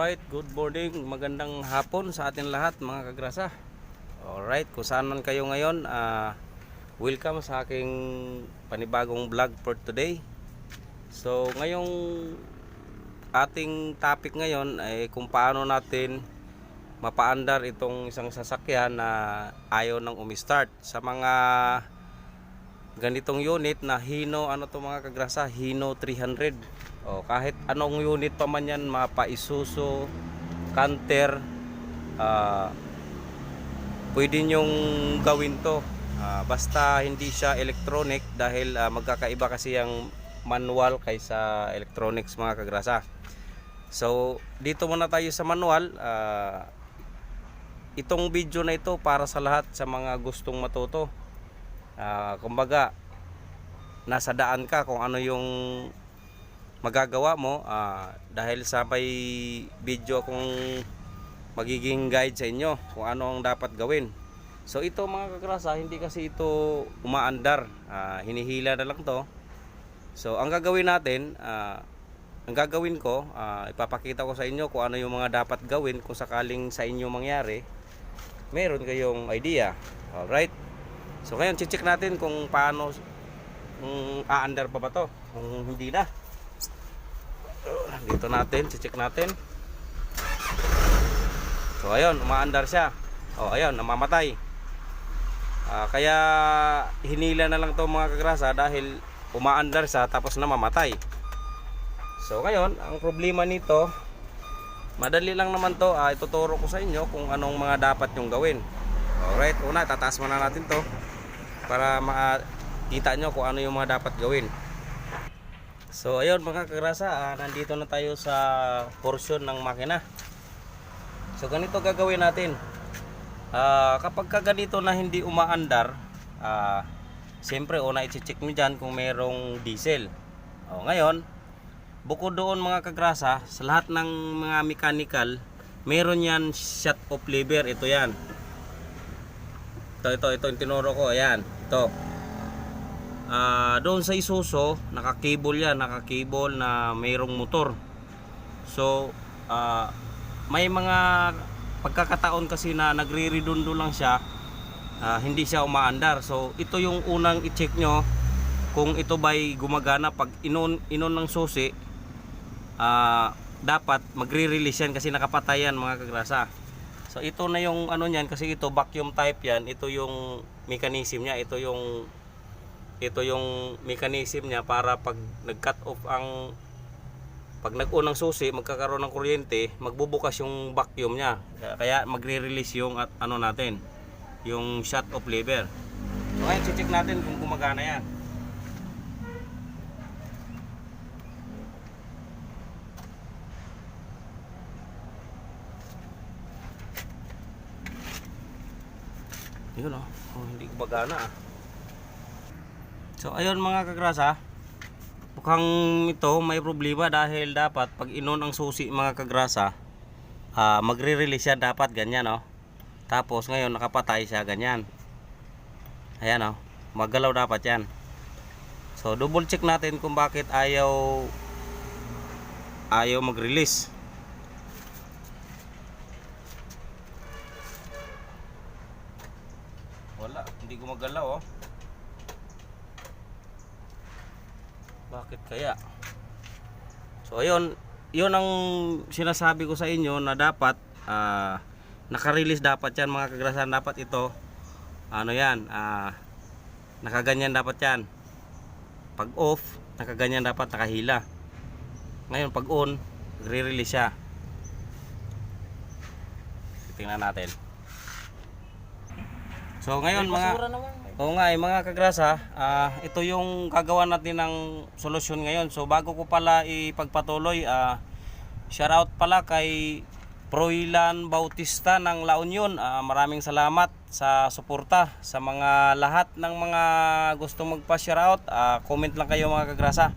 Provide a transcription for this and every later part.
Alright, good morning, magandang hapon sa atin lahat mga kagrasa. Alright, kung saan man kayo ngayon, welcome sa aking panibagong vlog for today. So ngayong ating topic ngayon ay kung paano natin mapaandar itong isang sasakyan na ayaw nang umistart. Sa mga ganitong unit na Hino, ano to mga kagrasa, Hino 300. O, kahit anong unit pa man yan, mapa Isuzu, Canter, pwede nyong gawin to, basta hindi siya electronic dahil magkakaiba kasi yung manual kaysa electronics mga kagrasa. So dito muna tayo sa manual. Itong video na ito para sa lahat sa mga gustong matuto. Kumbaga nasa daan ka kung ano yung magagawa mo, dahil sa may video akong magiging guide sa inyo kung ano ang dapat gawin. So ito mga kagrasa, hindi kasi ito umaandar, hinihila na lang to. So ang gagawin natin, ang gagawin ko, ipapakita ko sa inyo kung ano yung mga dapat gawin kung sakaling sa inyo mangyari, meron kayong idea. Alright, so ngayon check natin kung paano, kung aandar pa ba to, kung hindi na. Dito natin, check natin. So ayun, umaandar siya. O ayun, namamatay. Kaya hinila na lang to mga kagrasa dahil umaandar siya tapos namamatay. So ngayon, ang problema nito, madali lang naman to. Ituturo ko sa inyo kung anong mga dapat yung gawin. Alright, una tataas muna natin to para makita nyo kung ano yung mga dapat gawin. So ayun mga kagrasa, nandito na tayo sa portion ng makina. So ganito gagawin natin. Kapag ganito na hindi umaandar, siyempre una i-check nyo dyan kung merong diesel. Ngayon, bukod doon mga kagrasa, sa lahat ng mga mechanical, meron yan shut off lever. Ito yan. Ito yung tinuro ko. Ayan, ito. Doon sa Isuzu, naka-cable yan, naka-cable na mayroong motor. So may mga pagkakataon kasi na nagre-redundo lang siya, hindi siya umaandar. So ito yung unang i-check nyo kung ito ba'y gumagana. Pag inon ng susi, dapat magre-release yan kasi nakapatay yan mga kagrasa. So ito na yung ano niyan, kasi ito vacuum type yan. Ito yung mechanism niya, ito yung mechanism niya para pag nag-cut off pag nag-on ng susi, magkakaroon ng kuryente, magbubukas yung vacuum niya. Kaya magre-release yung ano natin, yung shut off lever. So ngayon check natin kung gumagana yan. Yun hindi gumagana . So ayun mga kagrasa, mukhang ito may problema dahil dapat pag inon ang susi mga kagrasa, magre-release siya dapat ganyan Tapos ngayon nakapatay siya ganyan. Ayan maggalaw dapat yan. So double check natin kung bakit ayaw mag-release. Wala, hindi gumagalaw Bakit kaya? So ayun, yun ang sinasabi ko sa inyo na dapat naka-release dapat yan mga kagrasan. Dapat ito nakaganyan dapat yan. Pag off, nakaganyan dapat, nakahila. Ngayon pag on, re-release siya. Tingnan natin. So ngayon mga kagrasa, ito yung gagawa natin ng solusyon ngayon. So bago ko pala ipagpatuloy, shout out pala kay Proilan Bautista ng La Union. Maraming salamat sa suporta. Sa mga lahat ng mga gustong magpa-shout out, comment lang kayo mga kagrasa.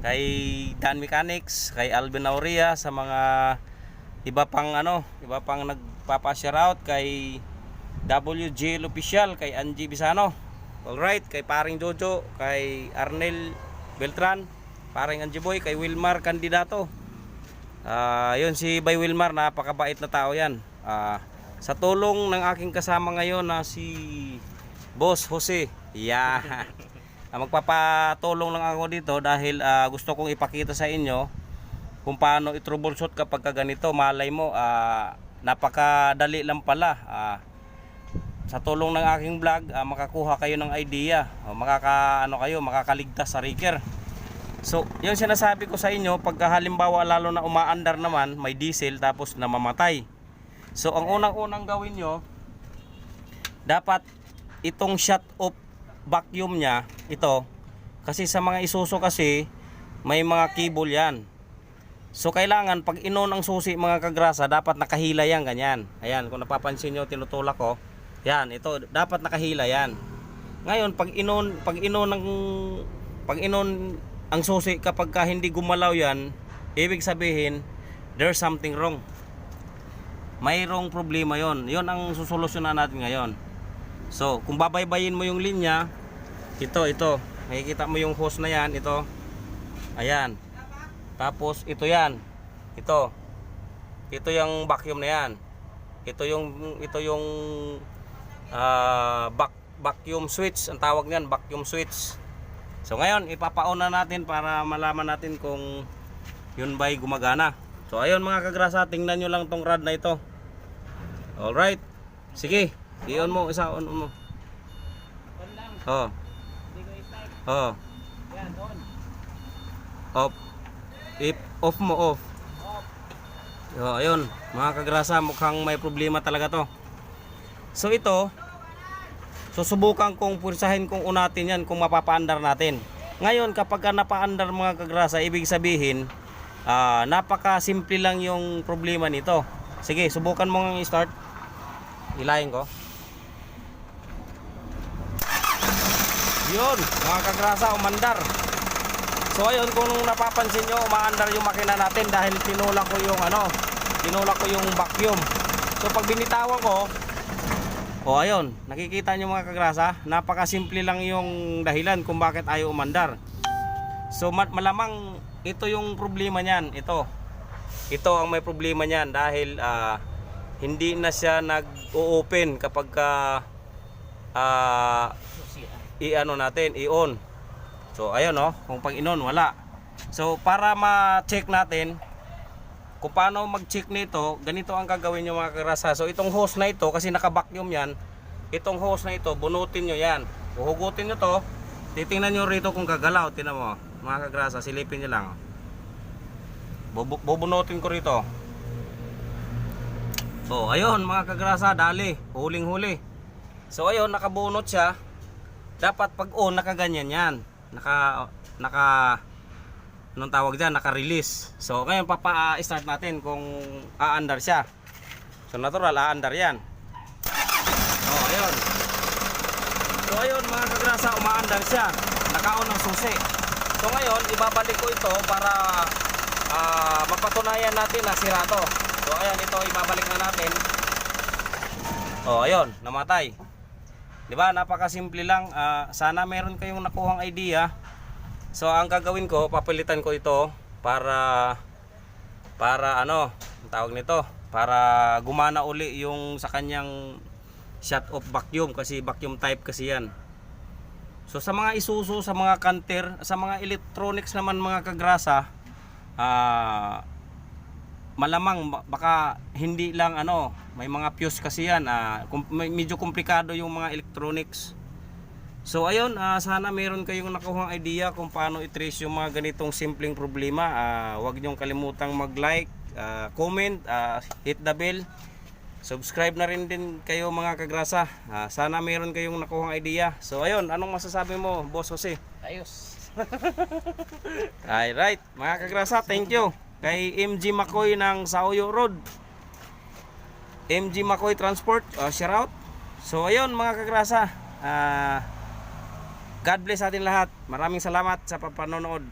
Kay Dan Mechanics, kay Alvin Aurea, sa mga iba pang nagpapa-shout out, kay WGL Official, kay Angie Bisano. Alright, kay Paring Jojo, kay Arnel Beltran, Paring Angie Boy, kay Wilmar Candidato. Yun si Bay Wilmar, napakabait na tao yan. Sa tulong ng aking kasama ngayon na si Boss Jose. Yeah. Magpapatulong lang ako dito dahil gusto kong ipakita sa inyo kung paano i-troubleshoot kapag ganito. Malay mo, napakadali lang pala. Sa tulong ng aking vlog, makakuha kayo ng idea. Makakaligtas sa rigger. So, yung sinasabi ko sa inyo, pagka halimbawa lalo na umaandar naman, may diesel tapos namamatay. So, ang unang-unang gawin nyo, dapat itong shut off vacuum nya, ito, kasi sa mga Isuzu kasi, may mga cable yan. So, kailangan pag inon ang susi mga kagrasa, dapat nakahila yan, ganyan. Ayan, kung napapansin nyo, tinutulak ko. Yan, ito, dapat nakahila yan. Ngayon, pag inon ang susi kapag hindi gumalaw yan, ibig sabihin there's something wrong. Mayroong problema yon. Yon ang susolusyonan natin ngayon. So, kung babaybayin mo yung linya, ito, makikita mo yung hose na yan, ito. Ayan. Tapos ito yan. Ito yung vacuum na yan. Ito yung vacuum switch, ang tawag niyan, vacuum switch. So ngayon, ipapaon na natin para malaman natin kung yun ba'y gumagana. So ayun mga kagrasa, tingnan nyo lang tong rod na ito. Alright. Sige, i-on mo, on mo. Oh. Oh. Yan, on. Off. Off mo, off. So ayun, mga kagrasa, mukhang may problema talaga to. So ito, susubukan kong pursahin kung unatin yan kung mapapaandar natin. Ngayon kapag napaandar mga kagrasa, ibig sabihin napaka-simple lang yung problema nito. Sige, subukan mo nga i-start. Hilahin ko. Yun, mga kagrasa, umandar. So ayun, kung napapansin nyo, umaandar yung makina natin dahil tinulak ko yung vacuum. So pag binitawan ko, ayun, nakikita nyo mga kagrasa, napakasimple lang yung dahilan kung bakit ayaw umandar. So malamang ito yung problema niyan, ito ang may problema niyan dahil hindi na siya nag-o-open kapag i-on. So ayun, kung pag inon wala. So para ma-check natin kung paano mag-check nito, ganito ang gagawin nyo mga kagrasa. So itong hose na ito, kasi naka-vacuum yan, itong hose na ito, bunutin nyo yan. Uhugutin nyo to, titingnan nyo rito kung gagalaw. Tingnan mo mga kagrasa, silipin nyo lang. Bubunutin ko rito. So ayun mga kagrasa, dali, huling-huli. So ayun, nakabunot siya. Dapat pag on, nakaganyan yan. Anong tawag dyan? Naka-release. So ngayon papa-start natin kung aandar siya. So natural, aandar yan. Ayun. So ayun mga kagrasa, umaandar siya. Naka-on ang susi. So ngayon, ibabalik ko ito para mapatunayan natin na sira to. So ayan, ito ibabalik na natin. Ayun, namatay. Diba? Napakasimple lang. Sana meron kayong nakuhang idea. So ang gagawin ko, papalitan ko ito para ang tawag nito, para gumana uli yung sa kanyang shut off vacuum, kasi vacuum type kasi yan. So sa mga Isuzu, sa mga Canter, sa mga electronics naman mga kagrasa, malamang baka hindi lang may mga fuse kasi yan, medyo komplikado yung mga electronics. So ayun, sana meron kayong nakuhang idea kung paano i-trace yung mga ganitong simpleng problema. Huwag niyong kalimutang mag-like, comment, hit the bell. Subscribe na rin din kayo mga kagrasa. Sana meron kayong nakuhang idea. So ayun, anong masasabi mo, Boss Jose? Ayos. Alright, mga kagrasa, thank you kay MG Makoy ng Sauyo Road. MG Makoy Transport, shout out. So ayun mga kagrasa, God bless atin lahat. Maraming salamat sa panonood.